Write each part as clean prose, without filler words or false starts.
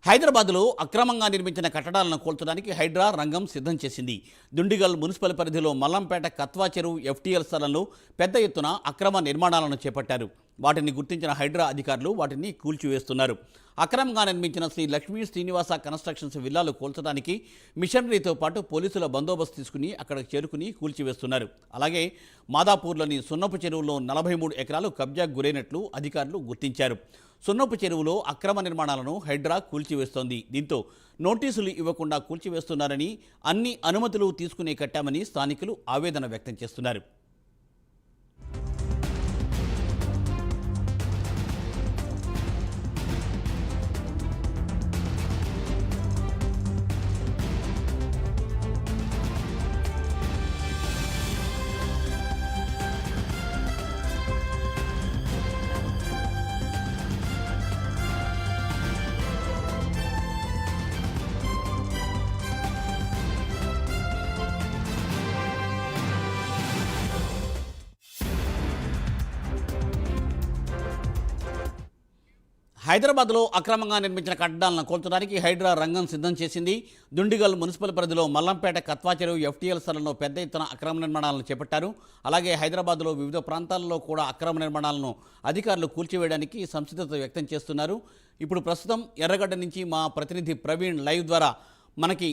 హైదరాబాద్లో అక్రమంగా నిర్మించిన కట్టడాలను కూల్చడానికి హైడ్రా రంగం సిద్ధం చేసింది. దుండిగల్ మున్సిపల్ పరిధిలో మల్లంపేట కత్వా చెరువు ఎఫ్టీఎల్ స్థలంలో పెద్ద ఎత్తున అక్రమ నిర్మాణాలను చేపట్టారు. వాటిని గుర్తించిన హైడ్రా అధికారులు వాటిని కూల్చివేస్తున్నారు. అక్రమంగా నిర్మించిన శ్రీ లక్ష్మీ శ్రీనివాస కన్స్ట్రక్షన్స్ విల్లాలు కూల్చడానికి మిషనరీతో పాటు పోలీసుల బందోబస్తు తీసుకుని అక్కడికి చేరుకుని కూల్చివేస్తున్నారు. అలాగే మాదాపూర్లోని సున్నపు చెరువులో 43 ఎకరాలు కబ్జాకు గురైనట్లు అధికారులు గుర్తించారు. సున్నపు చెరువులో అక్రమ నిర్మాణాలను హైడ్రా కూల్చివేస్తోంది. దీంతో నోటీసులు ఇవ్వకుండా కూల్చివేస్తున్నారని, అన్ని అనుమతులు తీసుకునే కట్టామని స్థానికులు ఆవేదన వ్యక్తం చేస్తున్నారు. హైదరాబాద్లో అక్రమంగా నిర్మించిన కట్టడాలను కూల్చడానికి హైడ్రా రంగం సిద్ధం చేసింది. దుండిగల్ మున్సిపల్ పరిధిలో మల్లంపేట కత్వా చెరువు ఎఫ్టీఎల్ స్థలంలో పెద్ద ఎత్తున అక్రమ నిర్మాణాలను చేపట్టారు. అలాగే హైదరాబాద్లో వివిధ ప్రాంతాల్లో కూడా అక్రమ నిర్మాణాలను అధికారులు కూల్చివేయడానికి సంసిద్ధత వ్యక్తం చేస్తున్నారు. ఇప్పుడు ప్రస్తుతం ఎర్రగడ్డ నుంచి మా ప్రతినిధి ప్రవీణ్ లైవ్ ద్వారా మనకి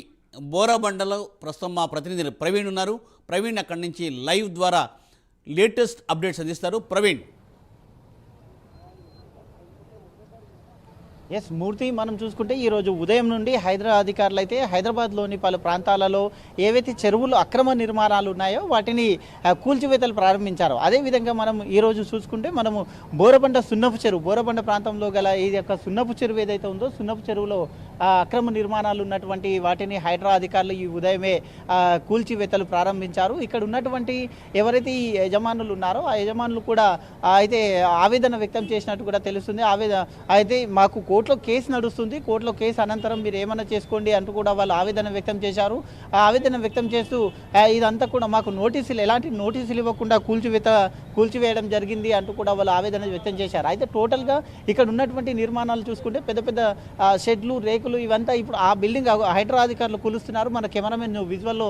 బోరబండలో ప్రస్తుతం మా ప్రతినిధి ప్రవీణ్ ఉన్నారు. ప్రవీణ్ అక్కడి నుంచి లైవ్ ద్వారా లేటెస్ట్ అప్డేట్స్ అందిస్తారు. ప్రవీణ్. ఎస్ మూర్తి, మనం చూసుకుంటే ఈరోజు ఉదయం నుండి అధికారులు అయితే హైదరాబాద్లోని పలు ప్రాంతాలలో ఏవైతే చెరువులు అక్రమ నిర్మాణాలు ఉన్నాయో వాటిని కూల్చివేతలు ప్రారంభించారు. అదేవిధంగా మనం ఈరోజు చూసుకుంటే మనము బోరబండ బోరబండ ప్రాంతంలో గల ఈ యొక్క సున్నపు చెరువు ఏదైతే ఉందో సున్నపు చెరువులో అక్రమ నిర్మాణాలు ఉన్నటువంటి వాటిని హైడ్రా అధికారులు ఈ ఉదయమే కూల్చివేతలు ప్రారంభించారు. ఇక్కడ ఉన్నటువంటి ఎవరైతే ఈ యజమానులు ఉన్నారో ఆ యజమానులు కూడా అయితే ఆవేదన వ్యక్తం చేసినట్టు కూడా తెలుస్తుంది. అయితే మాకు కోర్టులో కేసు నడుస్తుంది, కోర్టులో కేసు అనంతరం మీరు ఏమైనా చేసుకోండి అంటూ కూడా వాళ్ళు ఆవేదన వ్యక్తం చేశారు. ఆ ఆవేదన వ్యక్తం చేస్తూ ఇదంతా కూడా మాకు ఎలాంటి నోటీసులు ఇవ్వకుండా కూల్చివేయడం జరిగింది అంటూ కూడా వాళ్ళు ఆవేదన వ్యక్తం చేశారు. అయితే టోటల్గా ఇక్కడ ఉన్నటువంటి నిర్మాణాలు చూసుకుంటే పెద్ద పెద్ద షెడ్లు, రేకులు ఇవంతా ఇప్పుడు ఆ బిల్డింగ్ హైడ్రా అధికారులు కూలుస్తున్నారు. మన కెమెరామెన్ విజువల్లో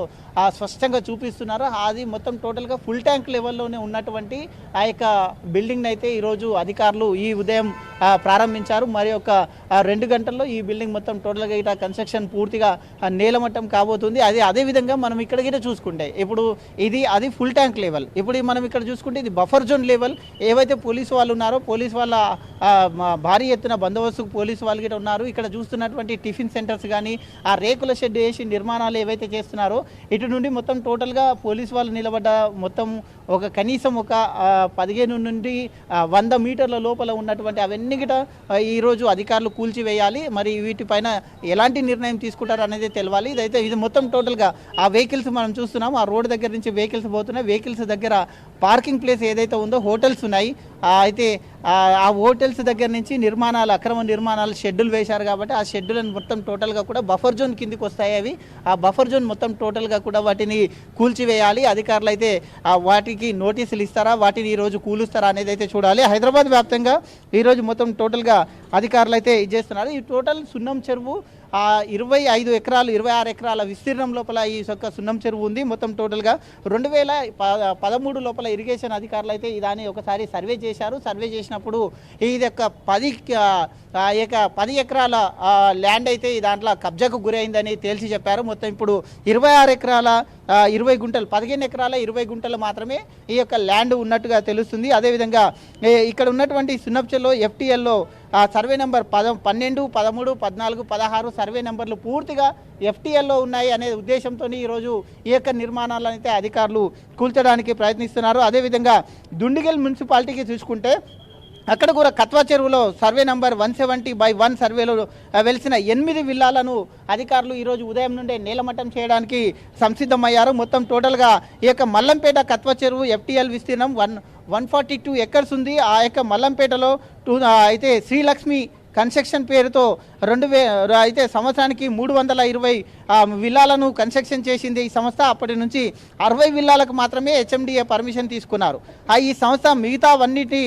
స్పష్టంగా చూపిస్తున్నారు. అది మొత్తం టోటల్గా ఫుల్ ట్యాంక్ లెవెల్లోనే ఉన్నటువంటి ఆ యొక్క బిల్డింగ్ అయితే ఈరోజు అధికారులు ఈ ఉదయం ప్రారంభించారు. మరి ఒక 2 గంటల్లో ఈ బిల్డింగ్ మొత్తం టోటల్గా ఇట్లా కన్స్ట్రక్షన్ పూర్తిగా నేలమట్టం కాబోతుంది. అదేవిధంగా మనం ఇక్కడ గిట్ట చూసుకుంటే ఇప్పుడు అది ఫుల్ ట్యాంక్ లెవెల్. ఇప్పుడు మనం ఇక్కడ చూసుకుంటే ఇది బఫర్ జోన్ లెవెల్. ఏవైతే పోలీసు వాళ్ళు ఉన్నారో పోలీసు వాళ్ళ భారీ ఎత్తున బందోబస్తుకు పోలీసు వాళ్ళు గిట్ట ఉన్నారు. ఇక్కడ చూస్తున్నటువంటి టిఫిన్ సెంటర్స్ కానీ ఆ రేకుల షెడ్ వేసి నిర్మాణాలు ఏవైతే చేస్తున్నారో ఇటు నుండి మొత్తం టోటల్గా పోలీసు వాళ్ళు నిలబడ్డ మొత్తం కనీసం ఒక 15 నుండి 100 మీటర్ల లోపల ఉన్నటువంటి అవన్నీ గిట ఈరోజు అధికారులు కూల్చివేయాలి. మరి వీటిపైన ఎలాంటి నిర్ణయం తీసుకుంటారు అనేది తెలియాలి. ఇది మొత్తం టోటల్గా ఆ వెహికల్స్ మనం చూస్తున్నాం, ఆ రోడ్ దగ్గర నుంచి వెహికల్స్ పోతున్నాయి. వెహికల్స్ దగ్గర పార్కింగ్ ప్లేస్ ఏదైతే ఉందో హోటల్స్ ఉన్నాయి. అయితే ఆ హోటల్స్ దగ్గర నుంచి అక్రమ నిర్మాణాలు షెడ్యూల్ వేశారు కాబట్టి ఆ షెడ్యూల్ మొత్తం టోటల్గా కూడా బఫర్ జోన్ కిందికి వస్తాయి. అవి ఆ బఫర్ జోన్ మొత్తం టోటల్గా కూడా వాటిని కూల్చివేయాలి. అధికారులు అయితే వాటికి నోటీసులు ఇస్తారా, వాటిని ఈరోజు కూలుస్తారా అనేది అయితే చూడాలి. హైదరాబాద్ వ్యాప్తంగా ఈరోజు మొత్తం టోటల్గా అధికారులు అయితే ఇది చేస్తున్నారు. ఈ టోటల్ సున్నం చెరువు 25 ఎకరాలు 26 ఎకరాల విస్తీర్ణం లోపల ఈ యొక్క సున్నం చెరువు ఉంది. మొత్తం టోటల్గా 2013 లోపల ఇరిగేషన్ అధికారులు అయితే దాన్ని ఒకసారి సర్వే చేశారు. సర్వే చేసినప్పుడు ఇది యొక్క 10 ఎకరాల ల్యాండ్ అయితే దాంట్లో కబ్జాకు గురైందని తేల్చి చెప్పారు. మొత్తం ఇప్పుడు 26 ఎకరాల 20 గుంటలు 15 ఎకరాల 20 గుంటలు మాత్రమే ఈ యొక్క ల్యాండ్ ఉన్నట్టుగా తెలుస్తుంది. అదేవిధంగా ఇక్కడ ఉన్నటువంటి సున్నపు చెరువులో ఎఫ్టీఎల్లో సర్వే నెంబర్ 12, 13, 14, 16 సర్వే నెంబర్లు పూర్తిగా ఎఫ్టీఎల్లో ఉన్నాయి అనే ఉద్దేశంతో ఈరోజు ఈ యొక్క నిర్మాణాలను అయితే అధికారులు కూల్చడానికి ప్రయత్నిస్తున్నారు. అదేవిధంగా దుండిగల్ మున్సిపాలిటీకి చూసుకుంటే అక్కడ కూడా కత్వా చెరువులో సర్వే నంబర్ 170/1 సర్వేలో వెలిసిన 8 విల్లాలను అధికారులు ఈరోజు ఉదయం నుండే నేలమట్టం చేయడానికి సంసిద్ధమయ్యారు. మొత్తం టోటల్గా ఈ యొక్క మల్లంపేట కత్వా చెరువు ఎఫ్టీఎల్ విస్తీర్ణం 142 ఎకర్స్ ఉంది. ఆ యొక్క మల్లంపేటలో అయితే శ్రీలక్ష్మి కన్స్ట్రక్షన్ పేరుతో అయితే సంవత్సరానికి 320 విల్లాలను కన్స్ట్రక్షన్ చేసింది ఈ సంస్థ. అప్పటి నుంచి 60 విల్లాలకు మాత్రమే హెచ్ఎండిఏ పర్మిషన్ తీసుకున్నారు. ఈ సంస్థ మిగతావన్నిటి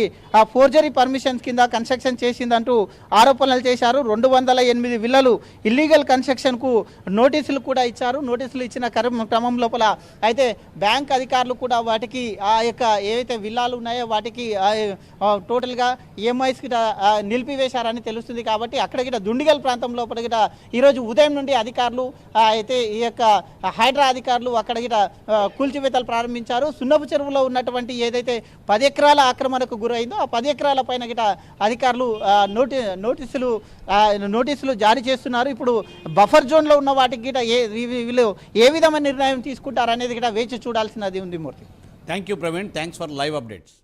ఫోర్జరీ పర్మిషన్స్ కింద కన్స్ట్రక్షన్ చేసిందంటూ ఆరోపణలు చేశారు. 208 విల్లాలు ఇల్లీగల్ కన్స్ట్రక్షన్కు నోటీసులు కూడా ఇచ్చారు. నోటీసులు ఇచ్చిన క్రమం లోపల అయితే బ్యాంక్ అధికారులు కూడా వాటికి ఆ యొక్క ఏవైతే విల్లాలు ఉన్నాయో వాటికి టోటల్గా ఈఎంఐస్ గిట నిలిపివేశారని తెలుస్తుంది. కాబట్టి అక్కడ గిట దుండిగల్ ప్రాంతం లోపల గిట ఈరోజు ఉదయం నుండి అధికారులు అయితే ఈ యొక్క హైడ్రా అధికారులు అక్కడ గిట కూల్చివేతలు ప్రారంభించారు. సున్నపు చెరువులో ఉన్నటువంటి ఏదైతే 10 ఎకరాల ఆక్రమణకు గురైందో ఆ 10 ఎకరాల పైన గిట అధికారులు నోటీసులు జారీ చేస్తున్నారు. ఇప్పుడు బఫర్ జోన్లో ఉన్న వాటికి గిట వీళ్ళు ఏ విధమైన నిర్ణయం తీసుకుంటారనేది గిట వేచి చూడాల్సినది ఉంది Murthy. Thank you Praveen, thanks for live updates.